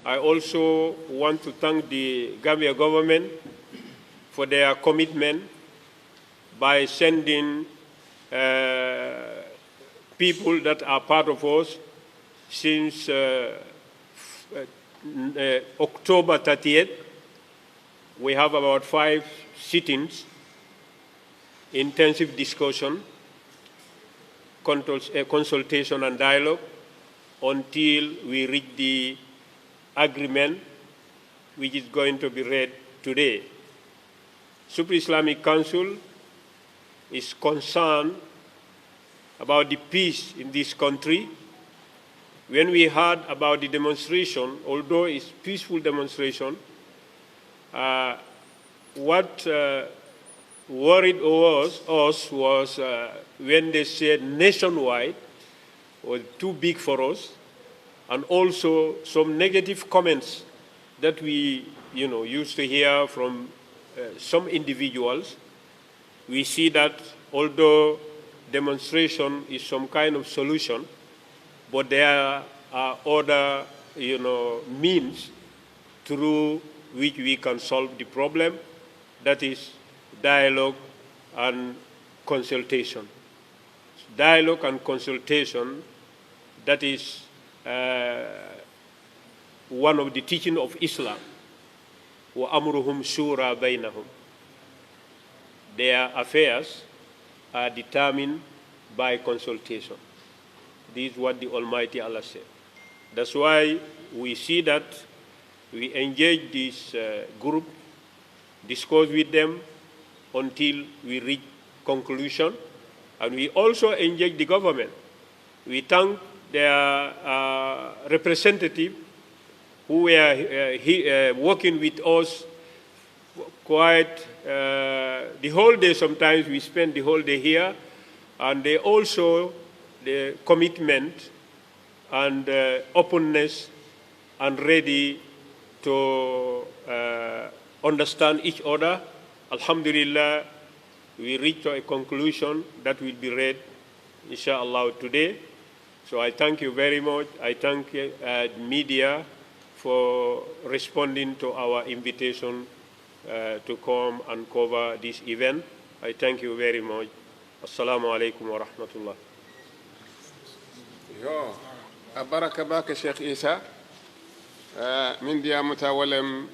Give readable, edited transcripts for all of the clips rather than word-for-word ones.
I also want to thank the Gambia government for their commitment by sending people that are part of us since October 30th. We have about 5 sittings, intensive discussion, consultation and dialogue until we reach the agreement which is going to be read today. Super Islamic Council is concerned about the peace in this country. When we heard about the demonstration, although it's peaceful demonstration, what worried us was when they said nationwide was too big for us, and also some negative comments that we used to hear from some individuals. We see that although demonstration is some kind of solution, but there are other means through which we can solve the problem, that is dialogue and consultation. Dialogue and consultation, that is one of the teachings of Islam. وَأَمْرُهُمْ شُورَى بَيْنَهُمْ. Their affairs are determined by consultation. This is what the Almighty Allah said. That's why we see that we engage this group, discuss with them until we reach conclusion, and we also engage the government. We thank their representative who were working with us quite the whole day. Sometimes we spend the whole day here, and they also the commitment and openness and ready to understand each other. Alhamdulillah, we reached a conclusion that will be read, inshallah, today. So I thank you very much. I thank media for responding to our invitation to come and cover this event. I thank you very much. Assalamu alaikum wa rahmatullah. Yo, abaraka baka Sheikh Isa. Min dia mutawalem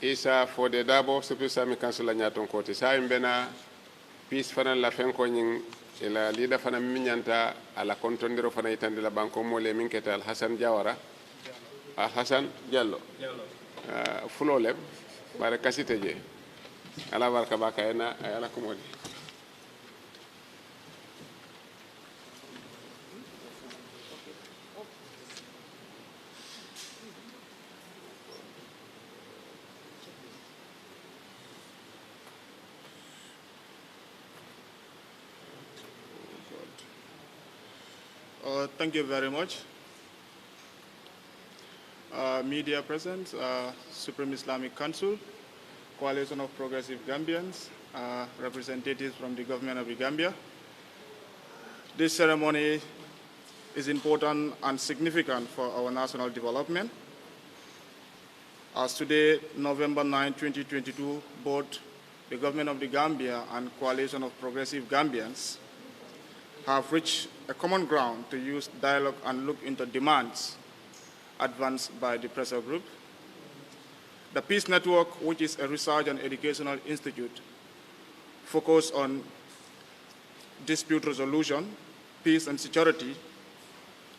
Isa for the dabo Super Islamic Council la nyaton koti. Sa imbena peace fana la fenko nying ila lida fana minyanta ala kontondiro fana itande la banko mole minketa Al Hassan Jawara. Al Hassan Diallo. Fulolem bare kasite je. Ala baraka baka ena ala kumodi. Thank you very much. Media present, Supreme Islamic Council, Coalition of Progressive Gambians, representatives from the government of the Gambia. This ceremony is important and significant for our national development. As today, November 9, 2022, both the government of the Gambia and Coalition of Progressive Gambians have reached a common ground to use dialogue and look into demands advanced by the pressure group. The Peace Network, which is a research and educational institute focused on dispute resolution, peace and security,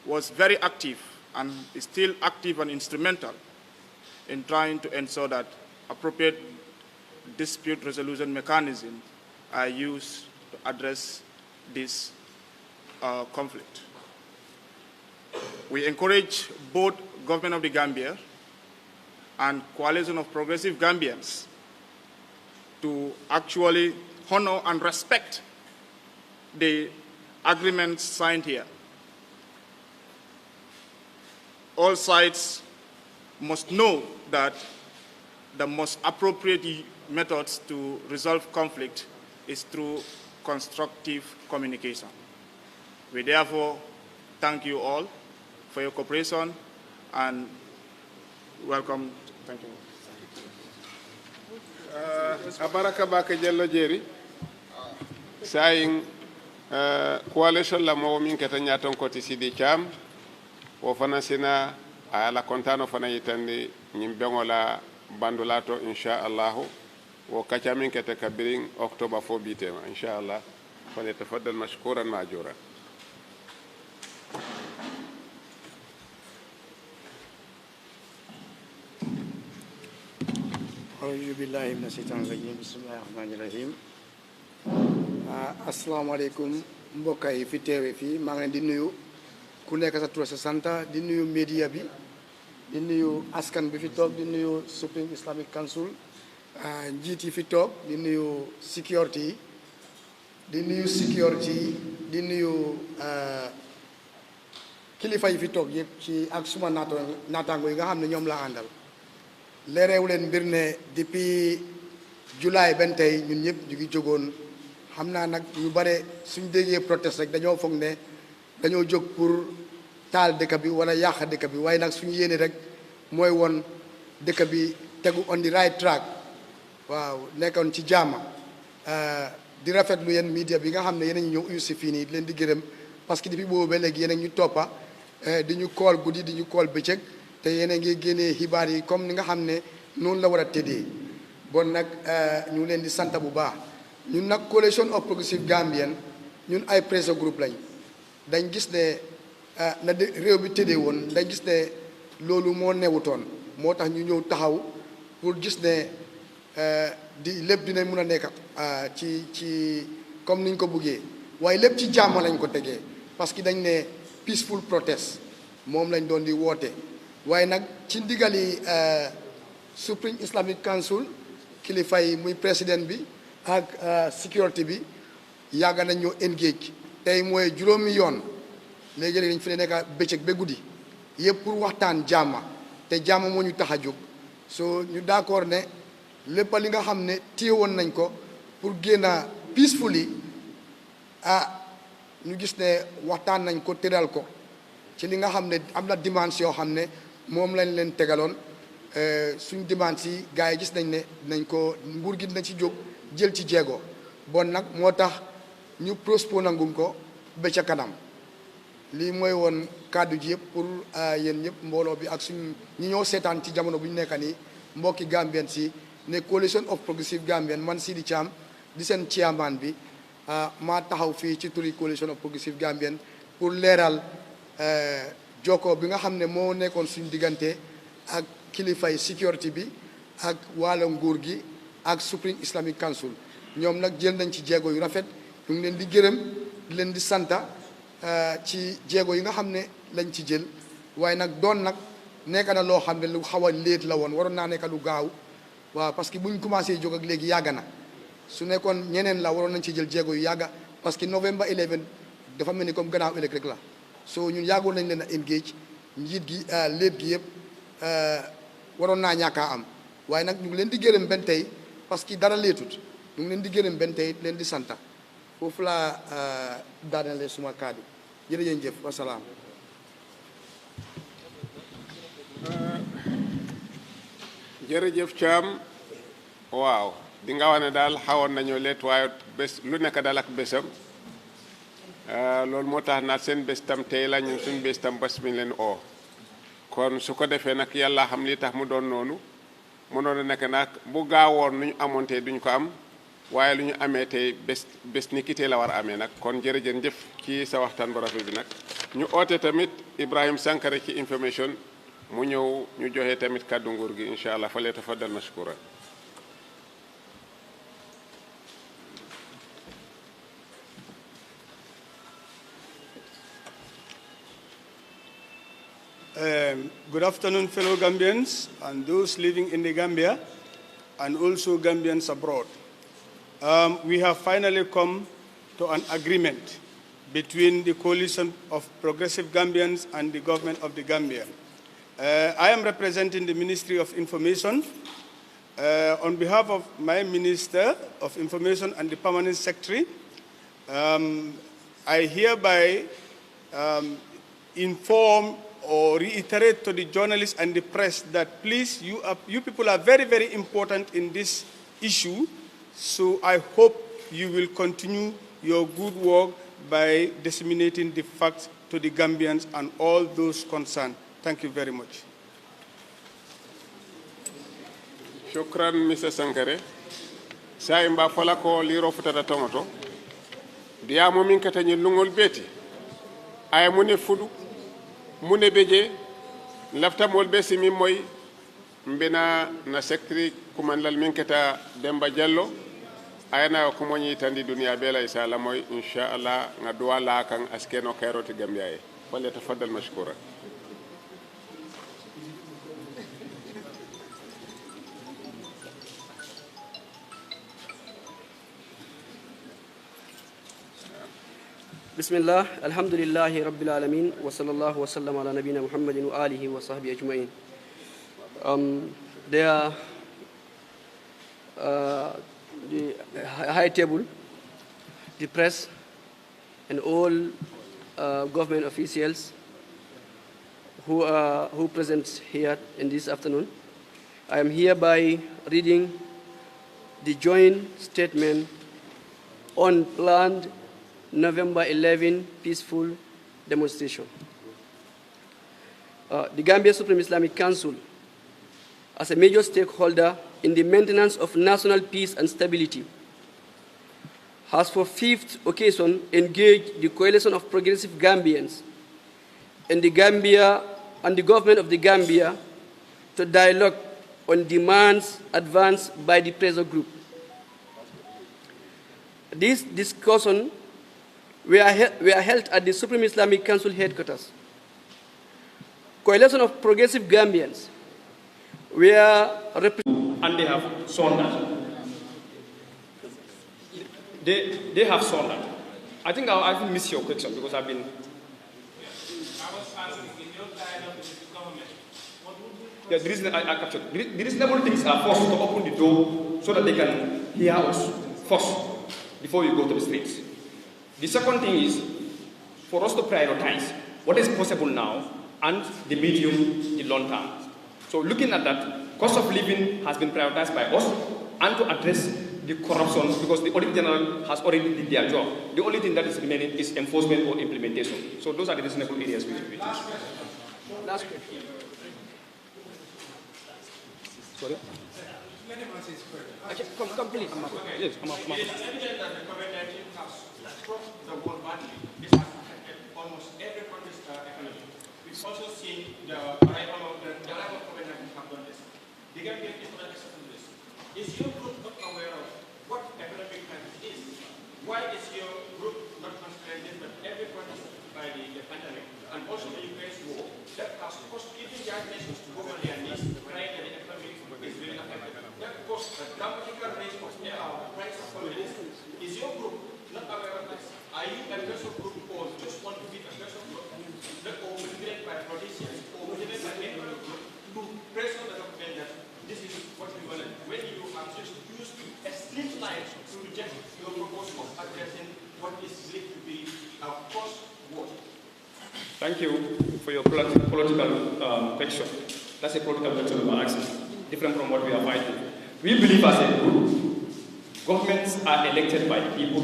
was very active and is still active and instrumental in trying to ensure that appropriate dispute resolution mechanisms are used to address this conflict. We encourage both Government of the Gambia and Coalition of Progressive Gambians to actually honor and respect the agreements signed here. All sides must know that the most appropriate methods to resolve conflict is through constructive communication. We therefore thank you all for your cooperation and welcome. Thank you. Abaraka bake jello jeri saying coalition la mo min keta nyaton ko ti sidi cham o fana sina ala kontano fana yitandi nyim bengola bandulato insha Allah wo kacha min keta kabirin october 4 bitema insha Allah fane tafaddal mashkuran majura أعوذ بالله من الشيطان الرجيم بسم الله الرحمن الرحيم asalaamaaleykum mbokk yi fi teewe fii maa ngi leen di nuyu ku nekk sa tur sa sant di nuyu média bi di nuyu askan bi fi toog di nuyu Supreme Islamic Council njiit yi fi toog di nuyu sécurité yi di nuyu kilifa yi fi toog yëpp ci ak suma naataango yi nga xam ne ñoom laa àndal leereewu leen mbir ne depuis July benn tey ñun ñëpp ñu ngi jógoon xam naa nag ñu bare suñ déggee protest rek dañoo foog ne dañoo jóg pour taal dëkk bi wala yàq dëkk bi waaye nag suñu yéene rek mooy woon dëkk bi tegu on the right track waaw nekkoon ci jàmm di rafetlu yéen media bi nga xam ne yéen a ñu ñëw uyu si fii nii di leen di gërëm parce que depuis boobu ba léegi yéen a ñu toppa di ñu kool guddi di ñu kool bëccëg te yéen a ngi génnee xibaar yi comme ni nga xam ne noonu la war a tëddee bon nag ñu ngi leen di sant bu baax ñun nag coalition of progressive Gambian ñun ay pressure group lañ dañ gis ne na réew bi tëddee woon dañ gis ne loolu moo newutoon moo tax ñu ñëw taxaw pour gis ne di lépp dina mun a nekk ci comme niñ ko buggee waaye lépp ci jàmm lañ ko tegee parce que dañ ne peaceful protest moom lañ doon di woote waaye nag ci ndigali Supreme Islamic Council kilifa yi muy président bi ak sécurité bi yàgg nañ ñoo engage tey mooy juróomi yoon léegi-léegi dañ fi ne nekk bëccëg ba guddi yëpp pour waxtaan jàmma te jàmma moo ñu tax a jóg so ñu d'accord ne lépp li nga xam ne téye woon nañ ko pour génn peacefully ñu gis ne waxtaan nañ ko tëral ko ci li nga xam ne am na dimanche yoo xam ne moom lañ leen tegaloon suñ dimanche yi gars yi gis nañ ne nañ ko nguur gi dina ci jóg jël ci jéego bon nag moo tax ñu postpone nangum ko ba ca kanam lii mooy woon kàddu ji yëpp pour yéen ñëpp mbooloo bi ak suñ ñi ñoo seetaan ci jamono bu ñu nekk nii mbokki Gambien si ne coalition of progressive Gambian man Sidi Cham di seen chairman bi maa taxaw fii ci turi coalition of progressive Gambian pour leeral jokkoo bi nga xam ne moo nekkoon suñ diggante ak kilifay sécurité bi ak wàllu nguur gi ak Supreme Islamic Council ñoom nag jël nañ ci jéego yu rafet ñu ngi leen di gërëm di leen di santa ci jéego yi nga xam ne lañ ci jël waaye nag doon nag nekk na loo xam ne lu xaw a léet la woon waroon naa nekk lu gaaw waaw parce que buñ commencé jóg ak léegi yàgg na su nekkoon ñeneen la waroon nañ ci jël jéego yu yàgga parce que Novembre 11 dafa mel ni comme gannaaw ëllëg rek la so ñun yàggoon nañ leen a engage njiit gi léet gi yëpp waroon naa ñàkkaa am waaye nag ñu ngi leen di gërëm benn tey parce que dara leetut ñu ngi leen di gërëm benn tey leen di santa foofu laa daanale suma kaddu jërëjëf wasalaam. jërëjëf Thiam waaw di nga wax ne daal xawoon nañoo leet waaye bés lu nekk daal ak bésam loolu moo tax naat seen bés tam tey la ñun suñ bés tam bés bi ñu leen oo kon su ko defee nag yàlla xam li tax mu doon noonu mënoon a nekk nag bu gaawoon nu ñu amoon tey duñ ko am waaye lu ñu amee tey bés ni ki tey la war a amee nag kon jërëjëf ci sa waxtaan bu rafet bi nag ñu oote tamit Ibrahim Sankare ci information mu ñëw ñu joxe tamit kàddu nguur gi incha allah fa lee tafaddal mashkura Good afternoon, fellow Gambians and those living in the Gambia and also Gambians abroad. We have finally come to an agreement between the coalition of progressive Gambians and the government of the Gambia. I am representing the Ministry of Information. On behalf of my Minister of Information and the Permanent Secretary, I hereby inform or reiterate to the journalists and the press that please, you people are very, very important in this issue. So I hope you will continue your good work by disseminating the facts to the Gambians and all those concerned. Thank you very much. Shukran, Mr. Sankare. Sa imba fala ko liro futata tomato. Dia mo min kata ni lungol beti. Ay mune fudu, mune beje, lafta mol besi mi moy mbena na secretary kumandal min kata Demba Diallo. Ayana ko moñi tandi dunia bela isala moy inshallah nga duwa la kan askeno kairoti Gambia e. Wala tafaddal mashkura. بسم الله الحمد لله رب العالمين وصلى الله وسلم على نبينا محمد وآله وصحبه أجمعين. The high table, the press, and all government officials who present here in this afternoon. I am hereby reading the joint statement on planned November 11 peaceful demonstration. The Gambia Supreme Islamic Council, as a major stakeholder in the maintenance of national peace and stability, has for fifth occasion engaged the Coalition of Progressive Gambians and the Gambia and the government of the Gambia to dialogue on demands advanced by the pressure group. This discussion were held at the Supreme Islamic Council headquarters. Coalition of Progressive Gambians were represented. And they have shown that. They have shown that. I think I've missed your question because I've been. Yeah, I captured. The reasonable things are forced to open the door so that they can hear us first before we go to the streets. The second thing is for us to prioritize what is possible now and the medium, the long term. So looking at that, cost of living has been prioritized by us and to address the corruption because the Auditor General has already did their job. The only thing that is remaining is enforcement or implementation. So those are the reasonable areas we should be. Last question. Sorry? Come, please. Yes, come up. The world badly. This has affected almost every country's economy. We've also seen the arrival of COVID-19 have done this. The Gambia is not accepting this. Is your group not aware of what economic crisis is? Why is your group not considering this, but every country is affected by the pandemic and also the Ukraine war that has caused even young nations to go on their knees, crying that the economy is really affected. That caused a dramatical rise of price of commodities. Is your group not aware of this? Are you a pressure group or just want to be a pressure group? Not motivated by politicians or motivated by any other group to press on the government that this is what we want. When you have just used a slim line to reject your proposal of addressing what is believed to be a post-war. Thank you for your political question. That's a political question we're asking, different from what we are fighting. We believe as a group, governments are elected by people.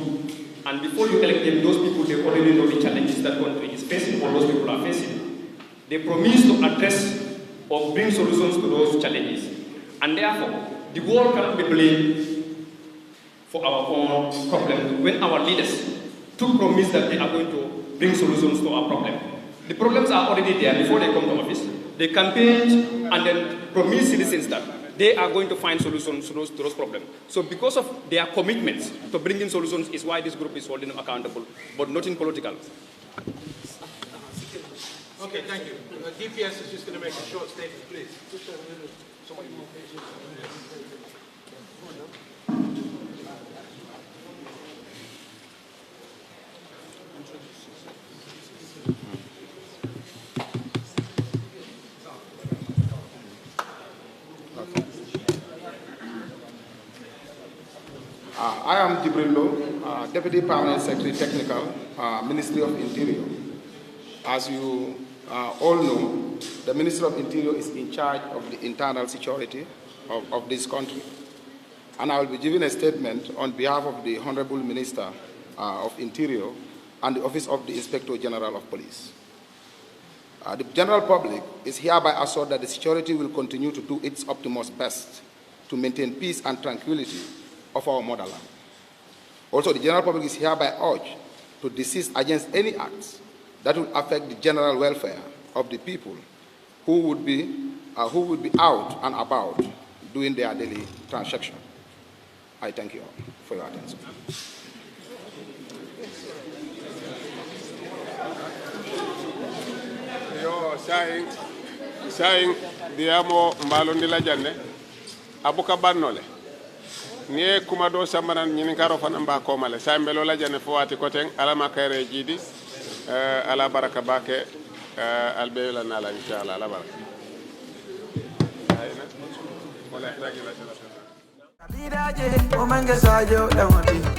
And before you elect them, those people, they already know the challenges that country is facing or those people are facing. They promise to address or bring solutions to those challenges. And therefore, the world cannot be blamed for our own problem when our leaders took promise that they are going to bring solutions to our problem. The problems are already there before they come to office. They campaigned and then promised citizens that they are going to find solutions to those problems. So because of their commitments to bringing solutions is why this group is holding them accountable, but not in political. Okay, thank you. DPS is just going to make a short statement, please. I am Jibril, Deputy Permanent Secretary Technical, Ministry of Interior. As you all know, the Ministry of Interior is in charge of the internal security of this country. And I will be giving a statement on behalf of the Honorable Minister of Interior and the Office of the Inspector General of Police. The general public is hereby assured that the security will continue to do its utmost best to maintain peace and tranquility of our motherland. Also, the general public is hereby urged to desist against any acts that will affect the general welfare of the people who would be out and about doing their daily transaction. I thank you all for your attention. Yo, saying, diamo mbalondi la jande, abuka bannole. Nye kumado samanan nyini karo fana mba komale. Saying belo la jande fowati koteng, ala makere jidi, ala baraka bake, albeyola nala inshallah, ala baraka.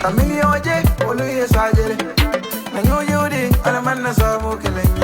Kamili oje, olu ye sajere. Nanyo yudi, alaman na sabu keleng.